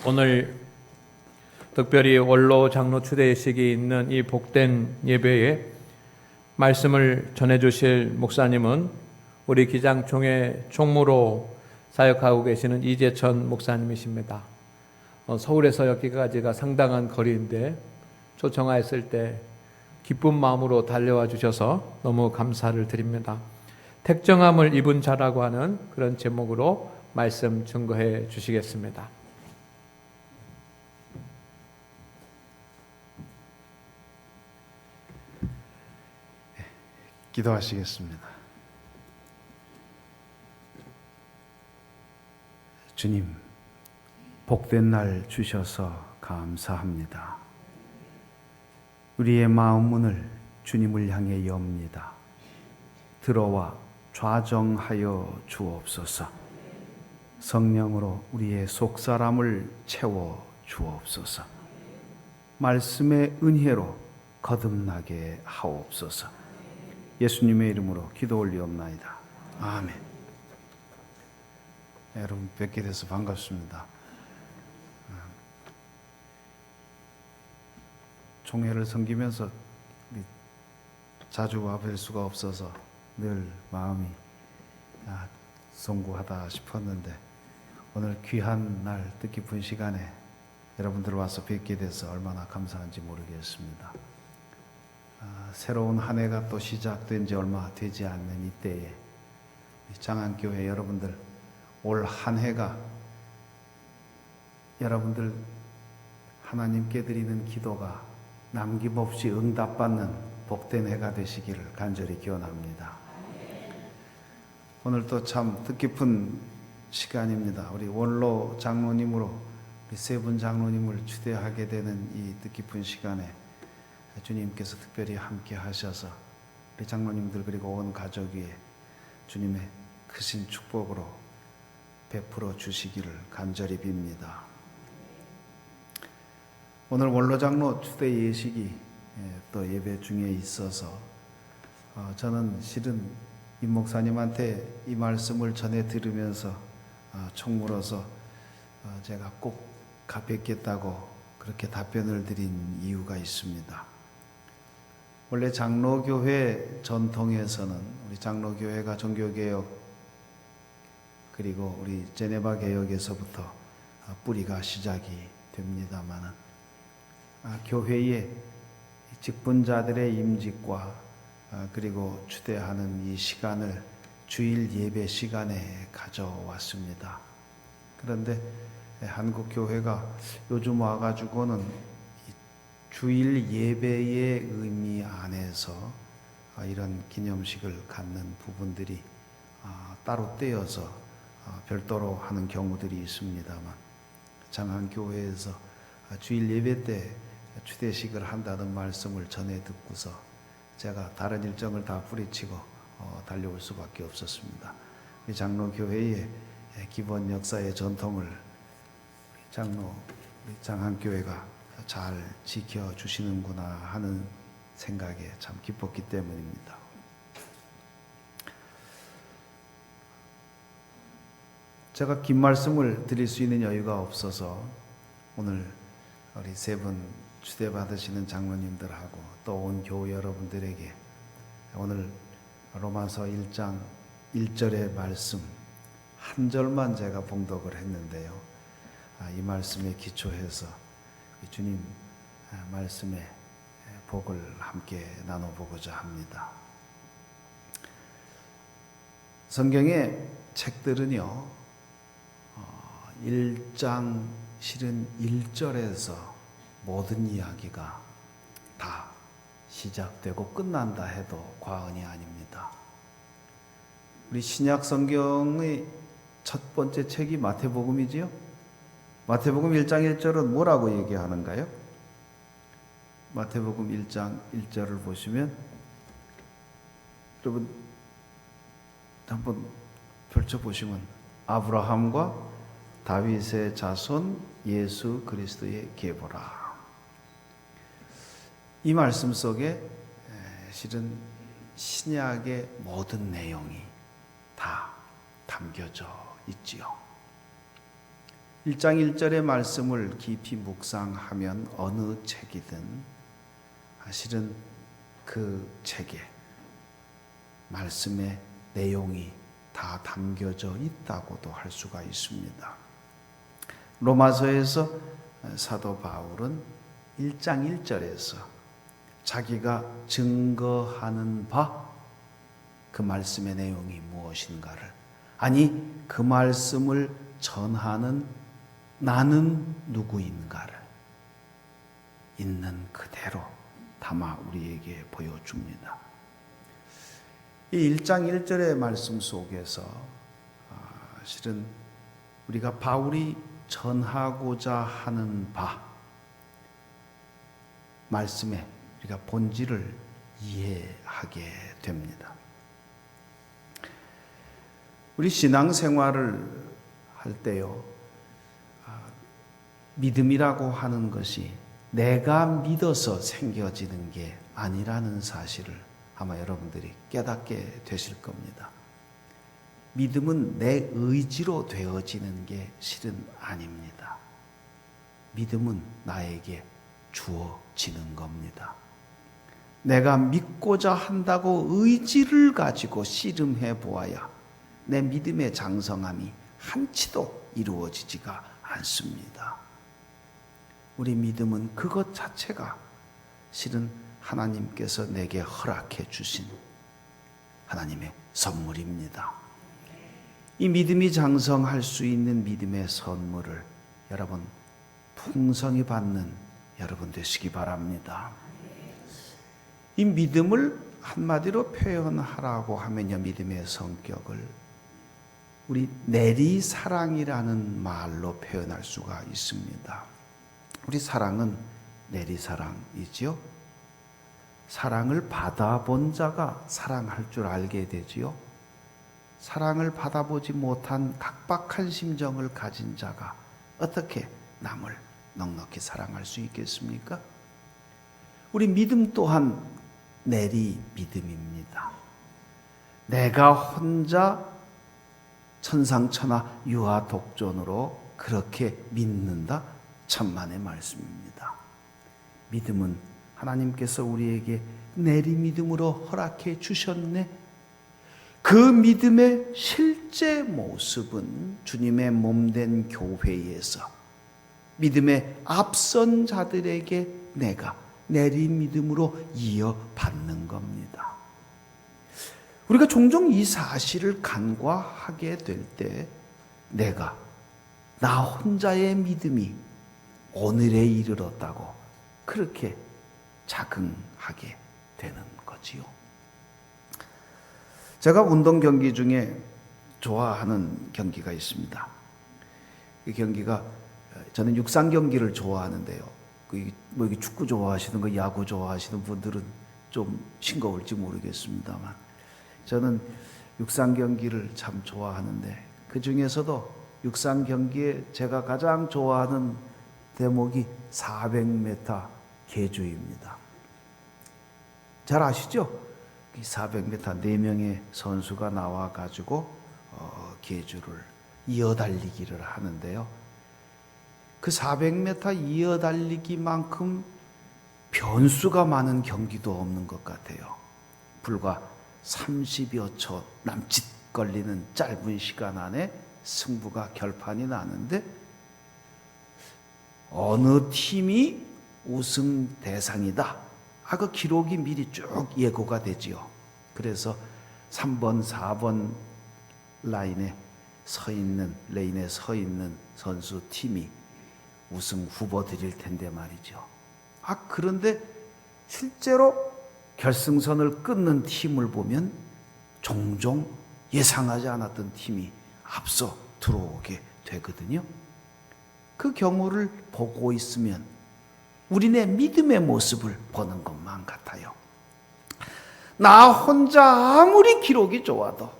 오늘 특별히 원로 장로 추대식이 있는 이 복된 예배에 말씀을 전해주실 목사님은 우리 기장총회 총무로 사역하고 계시는 이재천 목사님이십니다. 서울에서 여기까지가 상당한 거리인데 초청하였을 때 기쁜 마음으로 달려와 주셔서 너무 감사를 드립니다. 택정함을 입은 자라고 하는 그런 제목으로 말씀 증거해 주시겠습니다. 기도하시겠습니다. 주님, 복된 날 주셔서 감사합니다. 우리의 마음 문을 주님을 향해 엽니다. 들어와 좌정하여 주옵소서. 성령으로 우리의 속사람을 채워 주옵소서. 말씀의 은혜로 거듭나게 하옵소서. 예수님의 이름으로 기도 올리옵나이다. 아멘. 여러분 뵙게 돼서 반갑습니다. 총회를 섬기면서 자주 와뵐 수가 없어서 늘 마음이 송구하다 싶었는데 오늘 귀한 날 뜻깊은 시간에 여러분들 와서 뵙게 돼서 얼마나 감사한지 모르겠습니다. 새로운 한 해가 또 시작된 지 얼마 되지 않는 이때에 장안교회 여러분들 올 한 해가 여러분들 하나님께 드리는 기도가 남김없이 응답받는 복된 해가 되시기를 간절히 기원합니다. 오늘 또 참 뜻깊은 시간입니다. 우리 원로 장로님으로 우리 세 분 장로님을 추대하게 되는 이 뜻깊은 시간에 주님께서 특별히 함께 하셔서 우리 장로님들 그리고 온 가족 위에 주님의 크신 축복으로 베풀어 주시기를 간절히 빕니다. 오늘 원로 장로 추대 예식이 또 예배 중에 있어서 저는 실은 임 목사님한테 이 말씀을 전해 들으면서 총무로서 제가 꼭 뵙겠다고 그렇게 답변을 드린 이유가 있습니다. 원래 장로교회 전통에서는 우리 장로교회가 종교개혁 그리고 우리 제네바 개혁에서부터 뿌리가 시작이 됩니다마는 교회의 직분자들의 임직과 그리고 추대하는 이 시간을 주일 예배 시간에 가져왔습니다. 그런데 한국 교회가 요즘 와가지고는 주일 예배의 의미 안에서 이런 기념식을 갖는 부분들이 따로 떼어서 별도로 하는 경우들이 있습니다만 장안교회에서 주일 예배 때 추대식을 한다는 말씀을 전해 듣고서 제가 다른 일정을 다 뿌리치고 달려올 수밖에 없었습니다. 이 장로교회의 기본 역사의 전통을 장안교회가 잘 지켜주시는구나 하는 생각에 참 기뻤기 때문입니다. 제가 긴 말씀을 드릴 수 있는 여유가 없어서 오늘 우리 세 분 추대받으시는 장로님들하고 또 온 교우 여러분들에게 오늘 로마서 1장 1절의 말씀 한 절만 제가 봉독을 했는데요. 이 말씀에 기초해서 주님 말씀의 복을 함께 나눠보고자 합니다. 성경의 책들은요 1장 실은 1절에서 모든 이야기가 다 시작되고 끝난다 해도 과언이 아닙니다. 우리 신약 성경의 첫 번째 책이 마태복음이지요. 마태복음 1장 1절은 뭐라고 얘기하는가요? 마태복음 1장 1절을 보시면 여러분 한번 펼쳐보시면 아브라함과 다윗의 자손 예수 그리스도의 계보라. 이 말씀 속에 실은 신약의 모든 내용이 다 담겨져 있지요. 1장 1절의 말씀을 깊이 묵상하면 어느 책이든 사실은 그 책에 말씀의 내용이 다 담겨져 있다고도 할 수가 있습니다. 로마서에서 사도 바울은 1장 1절에서 자기가 증거하는 바 그 말씀의 내용이 무엇인가를, 아니 그 말씀을 전하는 나는 누구인가를 있는 그대로 담아 우리에게 보여줍니다. 이 1장 1절의 말씀 속에서 실은 우리가 바울이 전하고자 하는 바 말씀에 우리가 본질을 이해하게 됩니다. 우리 신앙생활을 할 때요, 믿음이라고 하는 것이 내가 믿어서 생겨지는 게 아니라는 사실을 아마 여러분들이 깨닫게 되실 겁니다. 믿음은 내 의지로 되어지는 게 실은 아닙니다. 믿음은 나에게 주어지는 겁니다. 내가 믿고자 한다고 의지를 가지고 씨름해 보아야 내 믿음의 장성함이 한치도 이루어지지가 않습니다. 우리 믿음은 그것 자체가 실은 하나님께서 내게 허락해 주신 하나님의 선물입니다. 이 믿음이 장성할 수 있는 믿음의 선물을 여러분 풍성히 받는 여러분 되시기 바랍니다. 이 믿음을 한마디로 표현하라고 하면요, 믿음의 성격을 우리 내리사랑이라는 말로 표현할 수가 있습니다. 우리 사랑은 내리사랑이지요. 사랑을 받아본 자가 사랑할 줄 알게 되지요. 사랑을 받아보지 못한 각박한 심정을 가진 자가 어떻게 남을 넉넉히 사랑할 수 있겠습니까? 우리 믿음 또한 내리 믿음입니다. 내가 혼자 천상천하 유아독존으로 그렇게 믿는다? 천만의 말씀입니다. 믿음은 하나님께서 우리에게 내리믿음으로 허락해 주셨네. 그 믿음의 실제 모습은 주님의 몸된 교회에서 믿음의 앞선 자들에게 내가 내리믿음으로 이어받는 겁니다. 우리가 종종 이 사실을 간과하게 될 때 내가 나 혼자의 믿음이 오늘에 이르렀다고 그렇게 자긍하게 되는 거지요. 제가 운동 경기 중에 좋아하는 경기가 있습니다. 이 경기가 저는 육상 경기를 좋아하는데요. 뭐 축구 좋아하시는 거, 야구 좋아하시는 분들은 좀 싱거울지 모르겠습니다만 저는 육상 경기를 참 좋아하는데 그 중에서도 육상 경기에 제가 가장 좋아하는 대목이 400m 계주입니다. 잘 아시죠? 400m 4명의 선수가 나와가지고 계주를 이어달리기를 하는데요. 그 400m 이어달리기만큼 변수가 많은 경기도 없는 것 같아요. 불과 30여 초 남짓 걸리는 짧은 시간 안에 승부가 결판이 나는데 어느 팀이 우승 대상이다. 그 기록이 미리 쭉 예고가 되지요. 그래서 3번, 4번 레인에 서 있는 선수 팀이 우승 후보들일 텐데 말이죠. 그런데 실제로 결승선을 끊는 팀을 보면 종종 예상하지 않았던 팀이 앞서 들어오게 되거든요. 그 경우를 보고 있으면 우리네 믿음의 모습을 보는 것만 같아요. 나 혼자 아무리 기록이 좋아도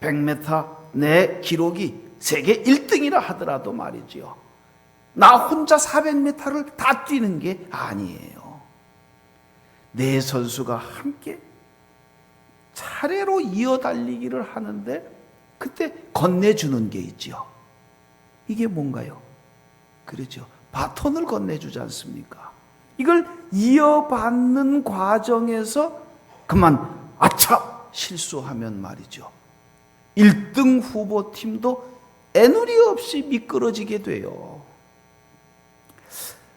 100m 내 기록이 세계 1등이라 하더라도 말이지요. 나 혼자 400m를 다 뛰는 게 아니에요. 네 선수가 함께 차례로 이어달리기를 하는데 그때 건네주는 게 있지요. 이게 뭔가요? 그러죠. 바톤을 건네주지 않습니까? 이걸 이어받는 과정에서 그만 아차 실수하면 말이죠. 1등 후보팀도 애누리 없이 미끄러지게 돼요.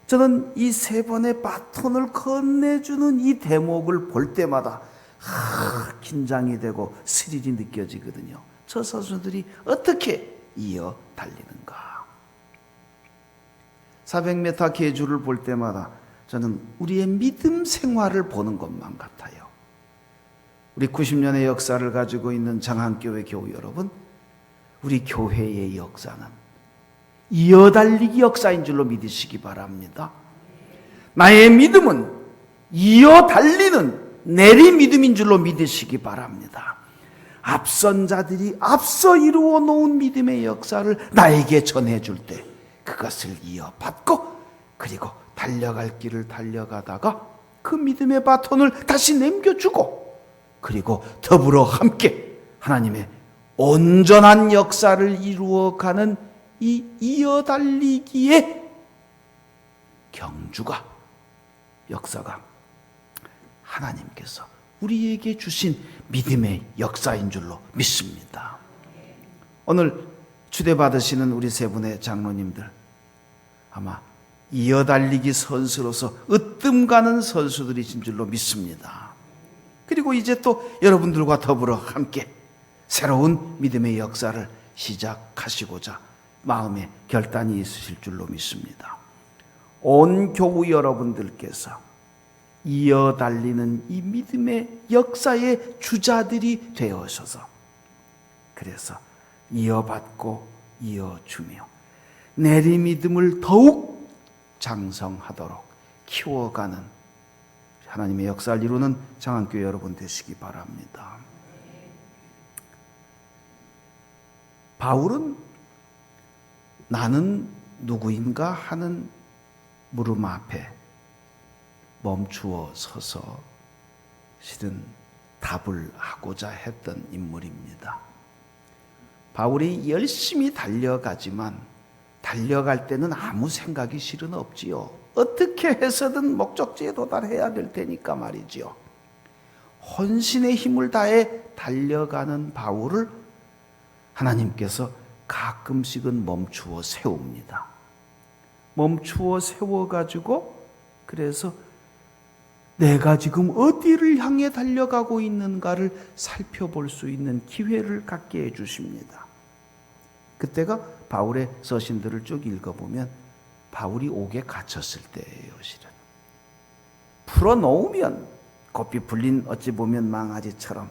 저는 이 세 번의 바톤을 건네주는 이 대목을 볼 때마다 긴장이 되고 스릴이 느껴지거든요. 저 선수들이 어떻게 이어 달리는가. 400m 계주를 볼 때마다 저는 우리의 믿음 생활을 보는 것만 같아요. 우리 90년의 역사를 가지고 있는 장한교회 교우 여러분, 우리 교회의 역사는 이어달리기 역사인 줄로 믿으시기 바랍니다. 나의 믿음은 이어달리는 내리 믿음인 줄로 믿으시기 바랍니다. 앞선 자들이 앞서 이루어 놓은 믿음의 역사를 나에게 전해줄 때 그것을 이어받고 그리고 달려갈 길을 달려가다가 그 믿음의 바톤을 다시 남겨주고 그리고 더불어 함께 하나님의 온전한 역사를 이루어가는 이 이어달리기의 경주가 역사가 하나님께서 우리에게 주신 믿음의 역사인 줄로 믿습니다. 오늘 추대받으시는 우리 세 분의 장로님들 아마 이어달리기 선수로서 으뜸 가는 선수들이신 줄로 믿습니다. 그리고 이제 또 여러분들과 더불어 함께 새로운 믿음의 역사를 시작하시고자 마음에 결단이 있으실 줄로 믿습니다. 온 교우 여러분들께서 이어달리는 이 믿음의 역사의 주자들이 되어셔서 그래서 이어받고 이어주며 내리 믿음을 더욱 장성하도록 키워가는 하나님의 역사를 이루는 장한교회 여러분 되시기 바랍니다. 바울은 나는 누구인가 하는 물음 앞에 멈추어 서서 실은 답을 하고자 했던 인물입니다. 바울이 열심히 달려가지만 달려갈 때는 아무 생각이 실은 없지요. 어떻게 해서든 목적지에 도달해야 될 테니까 말이지요. 혼신의 힘을 다해 달려가는 바울을 하나님께서 가끔씩은 멈추어 세웁니다. 멈추어 세워가지고 그래서 내가 지금 어디를 향해 달려가고 있는가를 살펴볼 수 있는 기회를 갖게 해주십니다. 그때가 바울의 서신들을 쭉 읽어보면 바울이 옥에 갇혔을 때예요. 실은 풀어놓으면 고삐 불린 어찌 보면 망아지처럼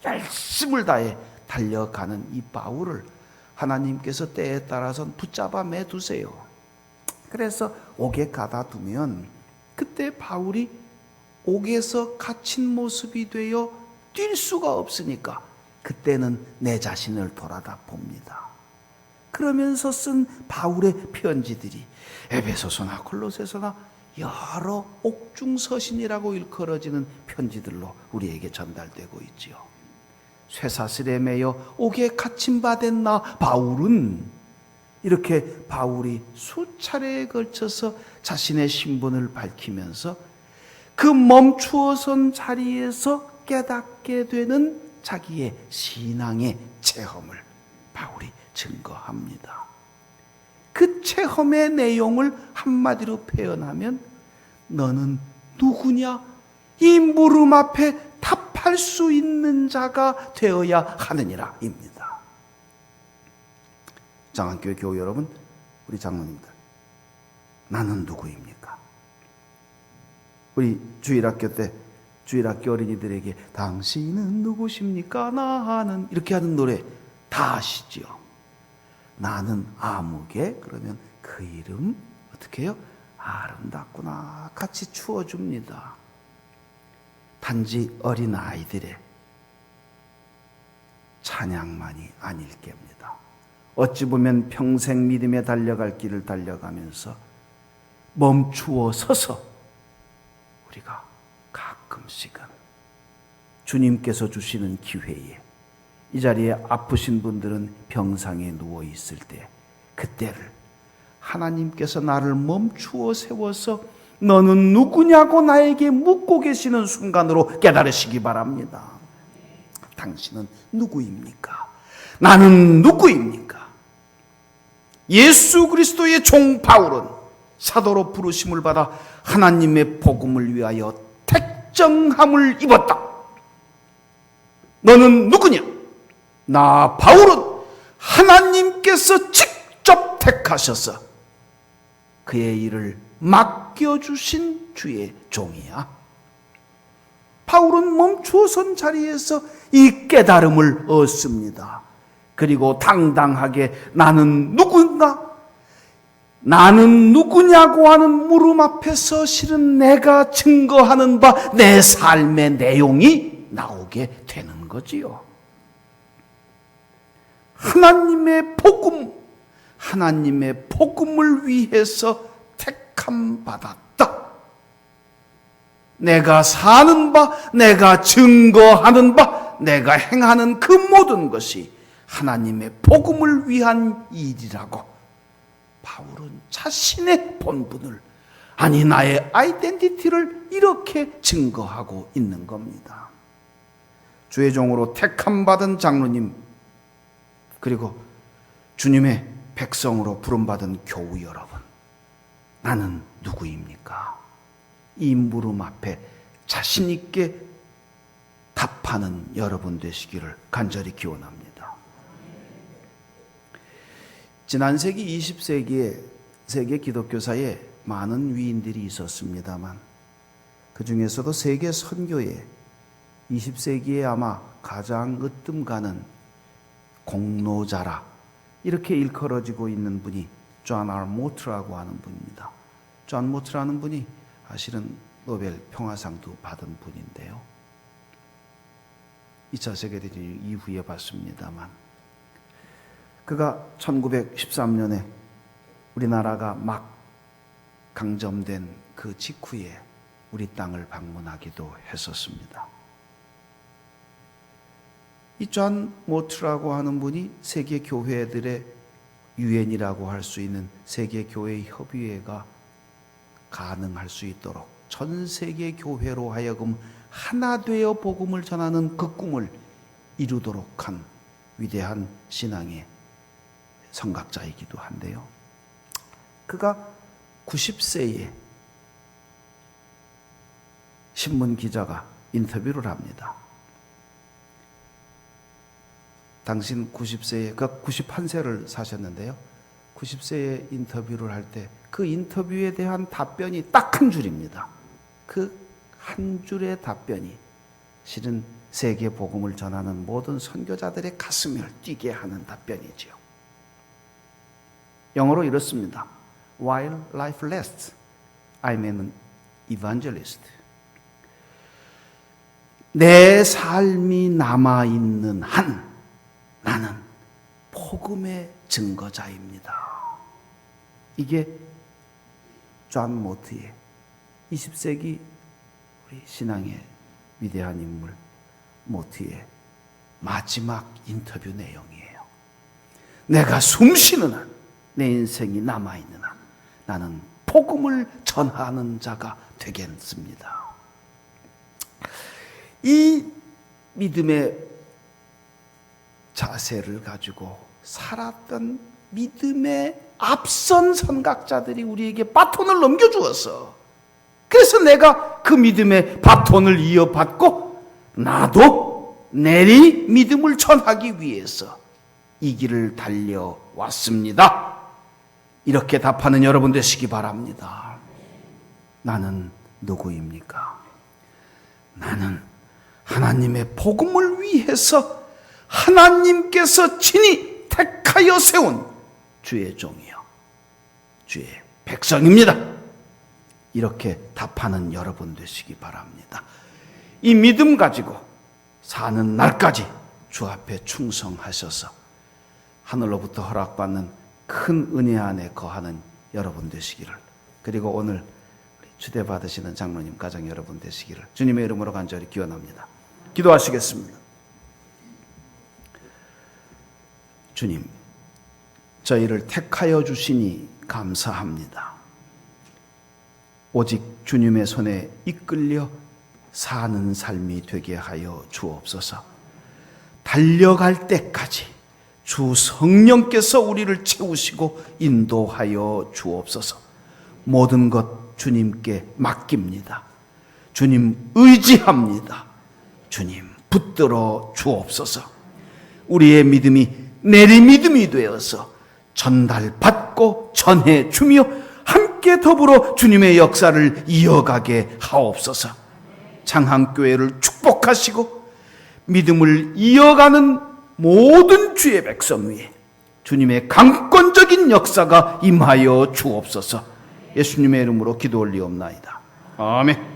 열심을 다해 달려가는 이 바울을 하나님께서 때에 따라서는 붙잡아 매두세요. 그래서 옥에 가다 두면 그때 바울이 옥에서 갇힌 모습이 되어 뛸 수가 없으니까 그때는 내 자신을 돌아다 봅니다. 그러면서 쓴 바울의 편지들이 에베소서나 골로새서나 여러 옥중서신이라고 일컬어지는 편지들로 우리에게 전달되고 있지요. 쇠사슬에 매여 옥에 갇힌 바 된 나 바울은 이렇게 바울이 수차례에 걸쳐서 자신의 신분을 밝히면서 그 멈추어 선 자리에서 깨닫게 되는 자기의 신앙의 체험을 바울이 증거합니다. 그 체험의 내용을 한마디로 표현하면 너는 누구냐? 이 물음 앞에 답할 수 있는 자가 되어야 하느니라 입니다. 장한교회 교우 여러분, 우리 장로님들, 나는 누구입니까? 우리 주일학교 때 주일학교 어린이들에게 당신은 누구십니까? 나는 이렇게 하는 노래 다 아시죠? 나는 아무개 그러면 그 이름 어떻게 해요? 아름답구나 같이 추어줍니다. 단지 어린 아이들의 찬양만이 아닐 겁니다. 어찌 보면 평생 믿음에 달려갈 길을 달려가면서 멈추어 서서 우리가 가끔씩은 주님께서 주시는 기회에 이 자리에 아프신 분들은 병상에 누워 있을 때 그때를 하나님께서 나를 멈추어 세워서 너는 누구냐고 나에게 묻고 계시는 순간으로 깨달으시기 바랍니다. 당신은 누구입니까? 나는 누구입니까? 예수 그리스도의 종 바울은 사도로 부르심을 받아 하나님의 복음을 위하여 택정함을 입었다. 너는 누구냐? 나 바울은 하나님께서 직접 택하셔서 그의 일을 맡겨주신 주의 종이야. 바울은 멈추어선 자리에서 이 깨달음을 얻습니다. 그리고 당당하게 나는 누군가? 나는 누구냐고 하는 물음 앞에서 실은 내가 증거하는 바 내 삶의 내용이 나오게 되는 거지요. 하나님의 복음, 하나님의 복음을 위해서 택함 받았다. 내가 사는 바, 내가 증거하는 바, 내가 행하는 그 모든 것이 하나님의 복음을 위한 일이라고 바울은 자신의 본분을, 아니 나의 아이덴티티를 이렇게 증거하고 있는 겁니다. 주의 종으로 택함 받은 장로님, 그리고 주님의 백성으로 부름받은 교우 여러분, 나는 누구입니까? 이 물음 앞에 자신 있게 답하는 여러분 되시기를 간절히 기원합니다. 지난 세기 20세기에 세계 기독교사에 많은 위인들이 있었습니다만 그 중에서도 세계 선교에 20세기에 아마 가장 으뜸 가는 공로자라 이렇게 일컬어지고 있는 분이 존 R. 모트라고 하는 분입니다. 존 모트라는 분이 사실은 노벨 평화상도 받은 분인데요. 2차 세계대전 이후에 받습니다만 그가 1913년에 우리나라가 막 강점된 그 직후에 우리 땅을 방문하기도 했었습니다. 이 존 모트라고 하는 분이 세계 교회들의 유엔이라고 할 수 있는 세계 교회 협의회가 가능할 수 있도록 전 세계 교회로 하여금 하나 되어 복음을 전하는 그 꿈을 이루도록 한 위대한 신앙의 선각자이기도 한데요. 그가 90세에 신문 기자가 인터뷰를 합니다. 당신 90세에, 그가 91세를 사셨는데요. 90세에 인터뷰를 할 때 그 인터뷰에 대한 답변이 딱 한 줄입니다. 그 한 줄의 답변이 실은 세계 복음을 전하는 모든 선교자들의 가슴을 뛰게 하는 답변이지요. 영어로 이렇습니다. While life lasts, I'm an evangelist. 내 삶이 남아있는 한 나는 복음의 증거자입니다. 이게 존 모트의 20세기 우리 신앙의 위대한 인물 모트의 마지막 인터뷰 내용이에요. 내가 숨쉬는 한, 내 인생이 남아있는 한 나는 복음을 전하는 자가 되겠습니다. 이 믿음의 자세를 가지고 살았던 믿음의 앞선 선각자들이 우리에게 바톤을 넘겨주었어. 그래서 내가 그 믿음의 바톤을 이어받고 나도 내리 믿음을 전하기 위해서 이 길을 달려왔습니다. 이렇게 답하는 여러분 되시기 바랍니다. 나는 누구입니까? 나는 하나님의 복음을 위해서 하나님께서 친히 택하여 세운 주의 종이요, 주의 백성입니다. 이렇게 답하는 여러분 되시기 바랍니다. 이 믿음 가지고 사는 날까지 주 앞에 충성하셔서 하늘로부터 허락받는 큰 은혜 안에 거하는 여러분 되시기를, 그리고 오늘 추대 받으시는 장로님 가정 여러분 되시기를 주님의 이름으로 간절히 기원합니다. 기도하시겠습니다. 주님, 저희를 택하여 주시니 감사합니다. 오직 주님의 손에 이끌려 사는 삶이 되게 하여 주옵소서. 달려갈 때까지 주 성령께서 우리를 채우시고 인도하여 주옵소서. 모든 것 주님께 맡깁니다. 주님 의지합니다. 주님 붙들어 주옵소서. 우리의 믿음이 내리믿음이 되어서 전달받고 전해주며 함께 더불어 주님의 역사를 이어가게 하옵소서. 창항교회를 축복하시고 믿음을 이어가는 모든 주의 백성 위에 주님의 강권적인 역사가 임하여 주옵소서. 예수님의 이름으로 기도 올리옵나이다. 아멘.